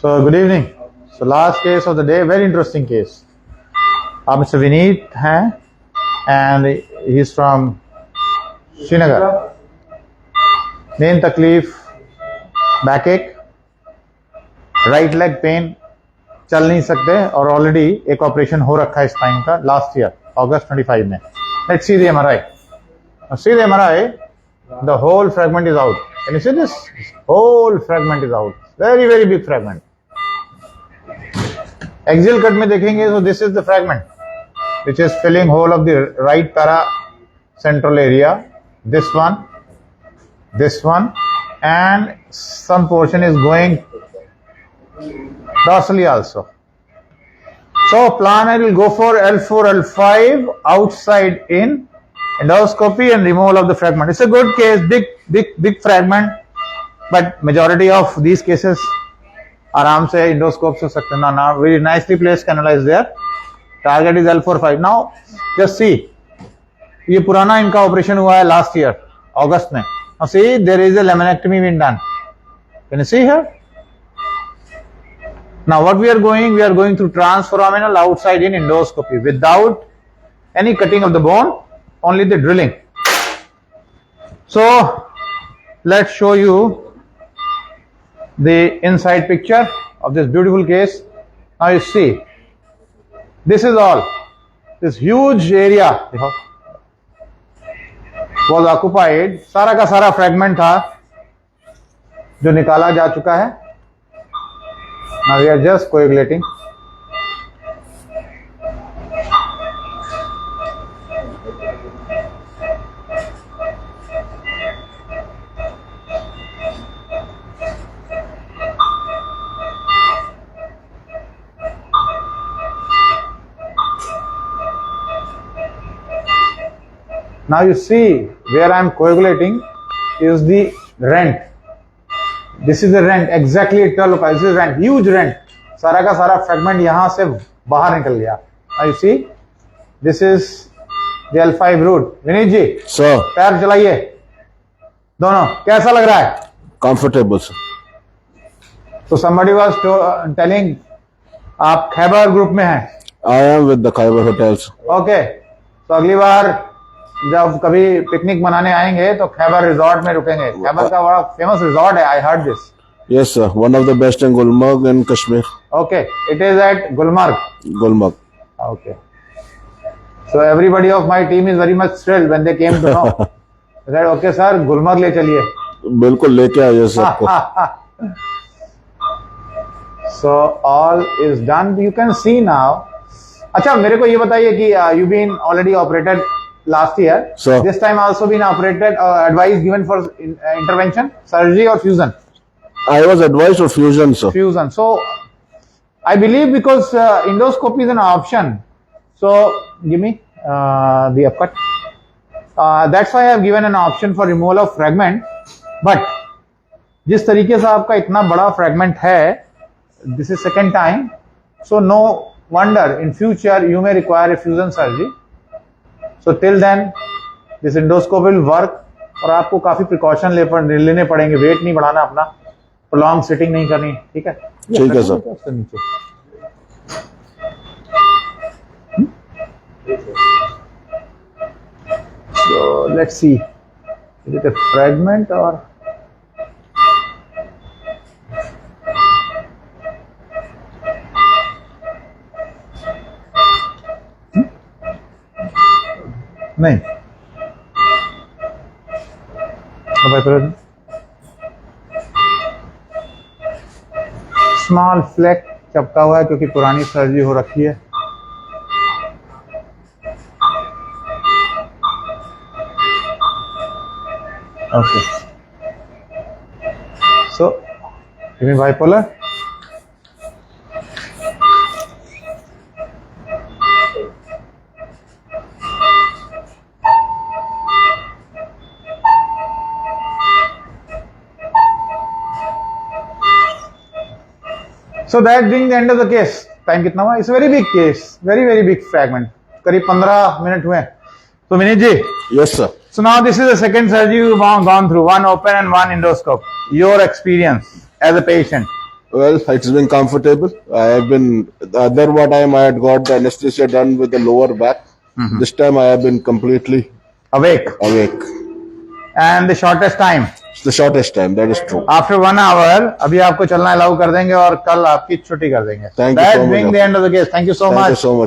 So good evening. So last case of the day, very interesting case. Mr. Vineet हैं and he is from Srinagar. Main तकलीफ बैकएक, right leg pain, चल नहीं सकते और already एक operation हो रखा है स्पाइन का लास्ट ईयर अगस्त 25 में. Let's see the MRI. Now see the MRI. The whole fragment is out. Can you see this? Whole fragment is out. Very very big fragment. Axial cut में देखेंगे so this is the fragment which is filling whole of the right paracentral area. This one, and some portion is going dorsally also. So plan I will go for L4, L5 outside in endoscopy and removal of the fragment. It's a good case, big fragment, but majority of these cases आराम से endoscope से सकते हैं. Now very nicely placed canula is there. Target is L4, 5. Now just see, ये पुराना इनका operation हुआ है लास्ट ईयर अगस्त में. Now see, there is a laminectomy being done. Can you see here? Now what we are going through transforaminal outside in endoscopy without any cutting of the bone, only the drilling. So let's show you the inside picture of this beautiful case. Now you see, this is all, this huge area was occupied. सारा का सारा fragment था जो निकाला जा चुका है. Now we are just coagulating. Now you see where I am coagulating is the rent. This is the rent, exactly at 12 o'clock. This is rent, huge rent. सारा का सारा fragment यहाँ से बाहर निकल गया. Now you see, this is the L5 root. Vineet ji, sir पैर चलाइए दोनों. कैसा लग रहा है? Comfortable sir. So somebody was telling आप खैबर ग्रुप में हैं. I am with the Khyber hotels. Okay, तो अगली बार जब कभी पिकनिक मनाने आएंगे तो खैबर रिजॉर्ट में रुकेंगे. खैबर का बड़ा फेमस रिजॉर्ट है. I heard this. Yes sir, one of the best in Gulmarg in Kashmir. Okay, it is at Gulmarg. Gulmarg. Okay, so everybody of my team is very much thrilled when they came to know. Said okay sir, Gulmarg ले चलिए. बिल्कुल लेके आइए सबको. So all is done, you can see now. अच्छा, मेरे को ये बताइए कि you been already operated last year. So this time also been operated, advice given for intervention, surgery or fusion? I was advised for fusion sir. Fusion. So I believe because endoscopy is an option, so give me the upcut. That's why I have given an option for removal of fragment. But जिस तरीके से आपका इतना बड़ा fragment है, this is second time, so no wonder in future you may require a fusion surgery. So till then this endoscope will work. और आपको काफी प्रिकॉशन लेने पड़ेंगे. वेट नहीं बढ़ाना अपना, प्रोलॉन्ग सिटिंग नहीं करनी. ठीक है, ठीक है सर. नीचे so let's see, is it a fragment or नहीं. स्मॉल फ्लैक चपका हुआ है क्योंकि पुरानी सर्जरी हो रखी है. Okay, so give me bipolar. So that being the end of the case. Time कितना हुआ? It's a very big case, very big fragment. करीब 15 मिनट हुए. So Vineet ji. Yes sir. So now this is the second surgery you've gone through, one open and one endoscope. Your experience as a patient. Well, it's been comfortable. I have been, the other one time I had got the anesthesia done with the lower back. This time I have been completely Awake. awake. And the shortest time? It's the shortest time, that is true. After 1 hour, अभी आपको चलना allow कर देंगे और कल आपकी छुट्टी कर देंगे. Thank you That so much. being the end of the case. Thank you so Thank much. you so much.